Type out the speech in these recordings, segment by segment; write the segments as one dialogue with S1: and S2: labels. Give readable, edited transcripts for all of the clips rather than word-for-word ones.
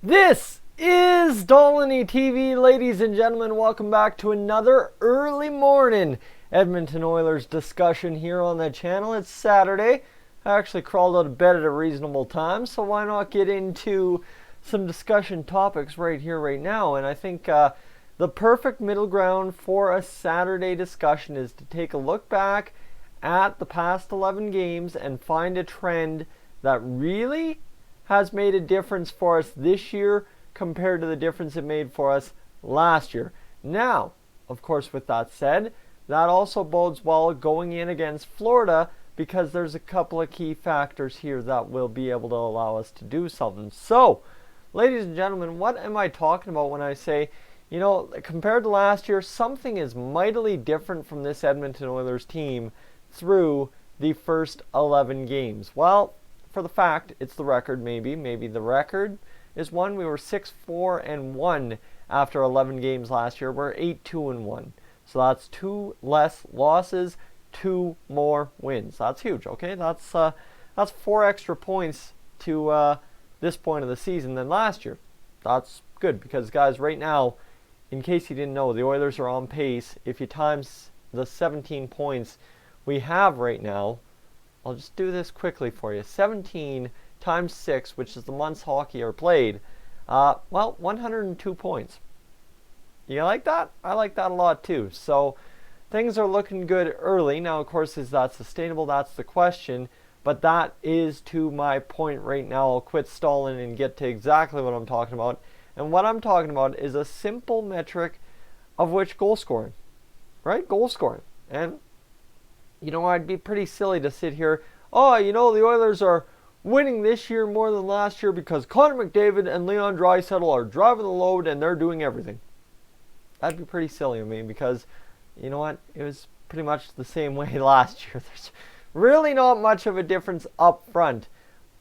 S1: This is Dolynny TV, ladies and gentlemen. Welcome back to another early morning Edmonton Oilers discussion here on the channel. It's Saturday. I actually crawled out of bed at a reasonable time, so why not get into some discussion topics right here, right now? And I think the perfect middle ground for a Saturday discussion is to take a look back at the past 11 games and find a trend that really has made a difference for us this year compared to the difference it made for us last year. Now, of course, with that said, that also bodes well going in against Florida because there's a couple of key factors here that will be able to allow us to do something. So, ladies and gentlemen, what am I talking about when I say, compared to last year, something is mightily different from this Edmonton Oilers team through the first 11 games? Well, for the fact, it's the record, maybe the record is one. We were 6-4-1 after 11 games last year. We're 8-2-1. So that's 2 less losses, 2 more wins. That's huge, okay? That's 4 extra points to this point of the season than last year. That's good because, guys, right now, in case you didn't know, the Oilers are on pace. If you times the 17 points we have right now, I'll just do this quickly for you. 17 times 6, which is the months hockey are played, 102 points. You like that? I like that a lot too. So things are looking good early. Now, of course, is that sustainable? That's the question. But that is to my point right now. I'll quit stalling and get to exactly what I'm talking about. And what I'm talking about is a simple metric of which goal scoring, right? Goal scoring. And I'd be pretty silly to sit here, the Oilers are winning this year more than last year because Connor McDavid and Leon Draisaitl are driving the load and they're doing everything. That'd be pretty silly of me because, you know what, it was pretty much the same way last year. There's really not much of a difference up front,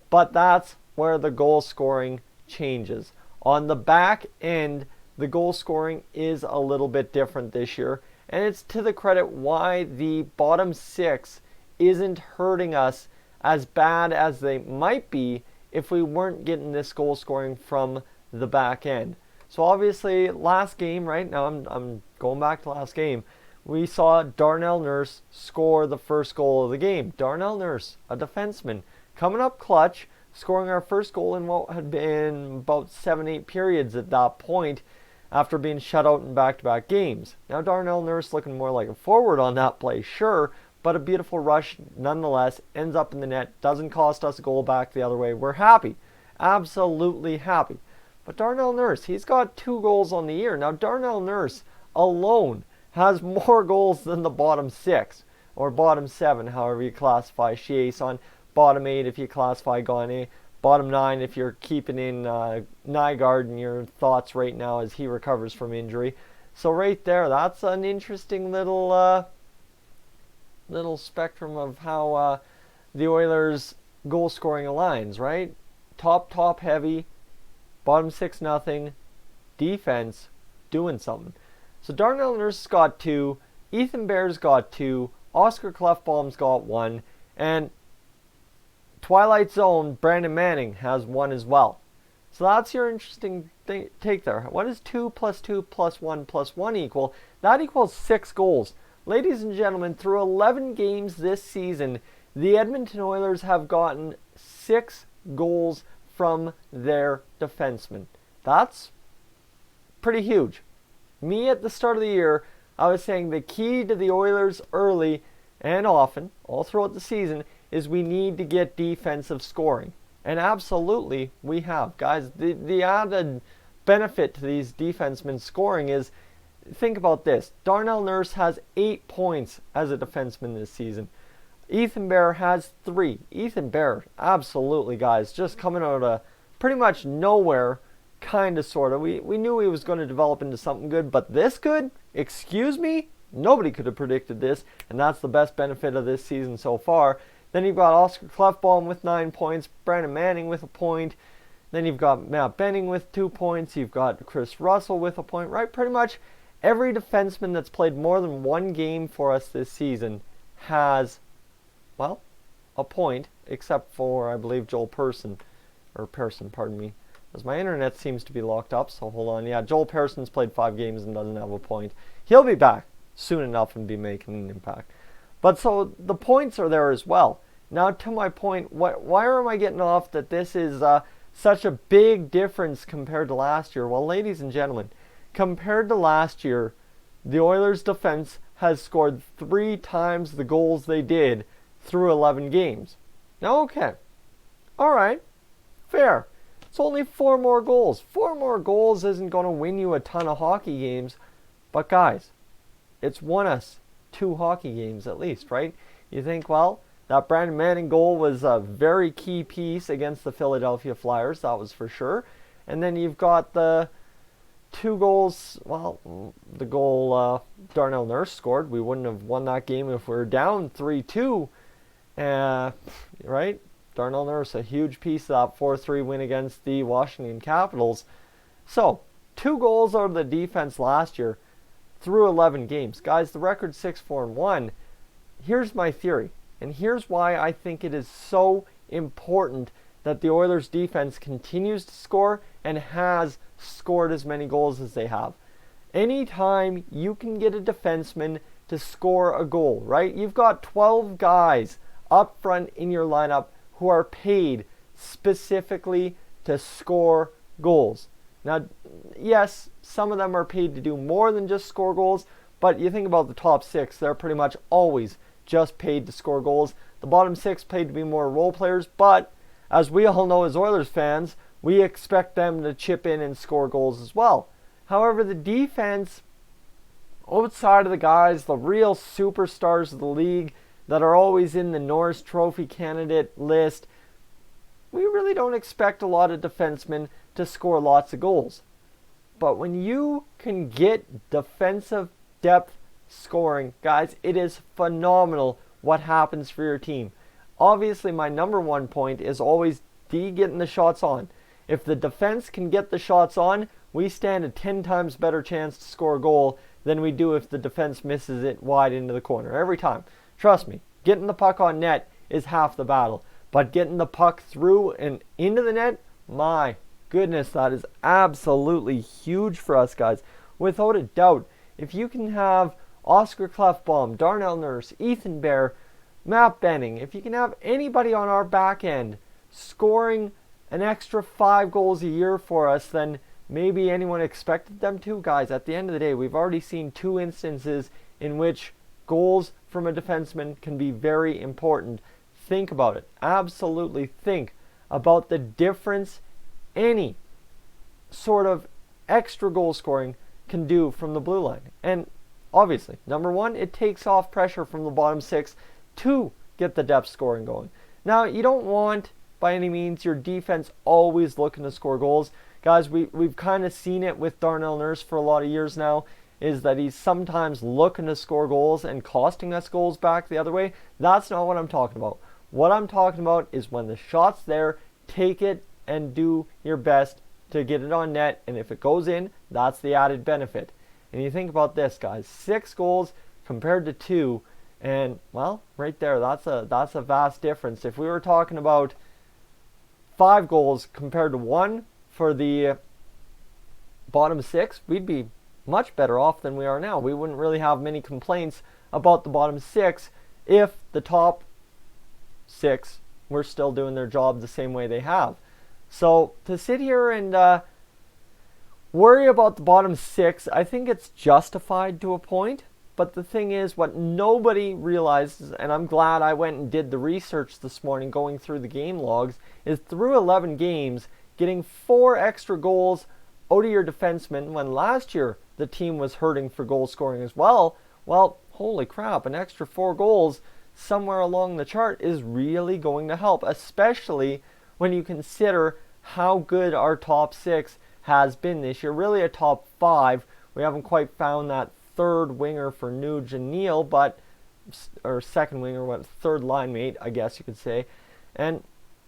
S1: but that's where the goal scoring changes. On the back end, the goal scoring is a little bit different this year. And it's to the credit why the bottom 6 isn't hurting us as bad as they might be if we weren't getting this goal scoring from the back end. So obviously last game, right now I'm going back to last game, we saw Darnell Nurse score the first goal of the game. Darnell Nurse, a defenseman, coming up clutch, scoring our first goal in what had been about 7-8 periods at that point, after being shut out in back-to-back games. Now Darnell Nurse looking more like a forward on that play, sure, but a beautiful rush nonetheless, ends up in the net, doesn't cost us a goal back the other way. We're happy, absolutely happy. But Darnell Nurse, he's got 2 goals on the year. Now Darnell Nurse alone has more goals than the bottom 6, or bottom 7, however you classify Chiasson, bottom 8 if you classify Gane, bottom 9 if you're keeping in Nygaard and your thoughts right now as he recovers from injury. So right there, that's an interesting little spectrum of how the Oilers' goal scoring aligns, right? Top heavy, bottom 6 nothing, defense doing something. So Darnell Nurse got 2, Ethan Bear's got 2, Oscar Klefbom's got 1, and Twilight Zone, Brandon Manning has 1 as well. So that's your interesting take there. What does 2 plus 2 plus 1 plus 1 equal? That equals 6 goals. Ladies and gentlemen, through 11 games this season, the Edmonton Oilers have gotten 6 goals from their defensemen. That's pretty huge. Me at the start of the year, I was saying the key to the Oilers early and often, all throughout the season, is we need to get defensive scoring. And absolutely, we have. Guys, the added benefit to these defensemen scoring is, think about this. Darnell Nurse has 8 points as a defenseman this season. Ethan Bear has 3. Ethan Bear, absolutely, guys, just coming out of pretty much nowhere, kind of, sort of. We knew he was going to develop into something good, but this good? Excuse me? Nobody could have predicted this, and that's the best benefit of this season so far. Then you've got Oscar Klefbom with 9 points, Brandon Manning with a point. Then you've got Matt Benning with 2 points. You've got Chris Russell with a point, right? Pretty much every defenseman that's played more than 1 game for us this season has, a point, except for, I believe, Joel Person, pardon me. as my internet seems to be locked up, so hold on. Yeah, Joel Pearson's played 5 games and doesn't have a point. He'll be back soon enough and be making an impact. But so the points are there as well. Now to my point, why am I getting off that this is such a big difference compared to last year? Well, ladies and gentlemen, compared to last year, the Oilers' defense has scored 3 times the goals they did through 11 games. Now, okay. All right. Fair. It's only 4 more goals. 4 more goals isn't going to win you a ton of hockey games. But guys, it's won us 2 hockey games at least, right? You think, well, that Brandon Manning goal was a very key piece against the Philadelphia Flyers. That was for sure. And then you've got the 2 goals, well, the goal Darnell Nurse scored. We wouldn't have won that game if we were down 3-2. Right? Darnell Nurse, a huge piece of that 4-3 win against the Washington Capitals. So, 2 goals out of the defense last year through 11 games. Guys, the record's 6-4-1. Here's my theory, and here's why I think it is so important that the Oilers defense continues to score and has scored as many goals as they have. Anytime you can get a defenseman to score a goal, right? You've got 12 guys up front in your lineup who are paid specifically to score goals. Now, yes, some of them are paid to do more than just score goals, but you think about the top 6, they're pretty much always just paid to score goals. The bottom 6 paid to be more role players, but as we all know as Oilers fans, we expect them to chip in and score goals as well. However, the defense, outside of the guys, the real superstars of the league that are always in the Norris Trophy candidate list, we really don't expect a lot of defensemen to score lots of goals. But when you can get defensive depth scoring, guys, it is phenomenal what happens for your team. Obviously, my number 1 point is always D getting the shots on. If the defense can get the shots on, we stand a 10 times better chance to score a goal than we do if the defense misses it wide into the corner. Every time. Trust me, getting the puck on net is half the battle. But getting the puck through and into the net, my goodness, that is absolutely huge for us, guys. Without a doubt, if you can have Oscar Klefbom, Darnell Nurse, Ethan Bear, Matt Benning, if you can have anybody on our back end scoring an extra 5 goals a year for us than maybe anyone expected them to, guys, at the end of the day, we've already seen 2 instances in which goals from a defenseman can be very important. Think about it. Absolutely think about the difference any sort of extra goal scoring can do from the blue line. And obviously, number 1, it takes off pressure from the bottom 6 to get the depth scoring going. Now, you don't want, by any means, your defense always looking to score goals. Guys, we've kind of seen it with Darnell Nurse for a lot of years now, is that he's sometimes looking to score goals and costing us goals back the other way. That's not what I'm talking about. What I'm talking about is when the shot's there, take it and do your best to get it on net, and if it goes in, that's the added benefit. And you think about this, guys, 6 goals compared to 2, and well, right there, that's a vast difference. If we were talking about 5 goals compared to 1 for the bottom 6, we'd be much better off than we are now. We wouldn't really have many complaints about the bottom 6 if the top 6 were still doing their job the same way they have. So to sit here and worry about the bottom 6, I think it's justified to a point. But the thing is, what nobody realizes, and I'm glad I went and did the research this morning going through the game logs, is through 11 games, getting 4 extra goals out of your defensemen when last year the team was hurting for goal scoring as well. Well, holy crap, an extra 4 goals somewhere along the chart is really going to help, especially when you consider how good our top 6 has been this year. Really a top 5. We haven't quite found that third winger for Nuge and Neal, but or second winger, third line mate, I guess you could say. And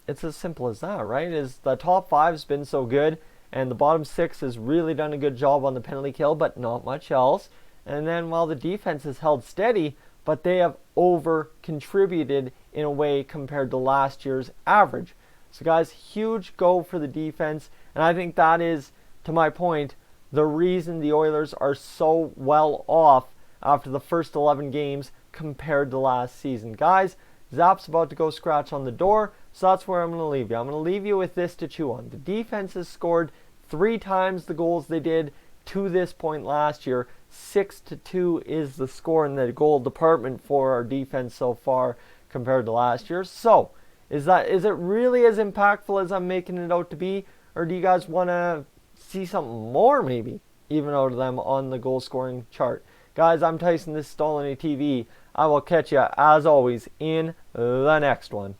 S1: it's as simple as that, right? Is the top 5's been so good, and the bottom 6 has really done a good job on the penalty kill, but not much else. And then while the defense has held steady, but they have over contributed in a way compared to last year's average. So guys, huge go for the defense. And I think that is, to my point, the reason the Oilers are so well off after the first 11 games compared to last season. Guys, Zap's about to go scratch on the door, so that's where I'm going to leave you. I'm going to leave you with this to chew on. The defense has scored 3 times the goals they did to this point last year. 6-2 is the score in the goal department for our defense so far compared to last year. So, is it really as impactful as I'm making it out to be? Or do you guys want to see something more maybe even out of them on the goal scoring chart? Guys, I'm Tyson. This is Dolynny TV. I will catch you, as always, in the next one.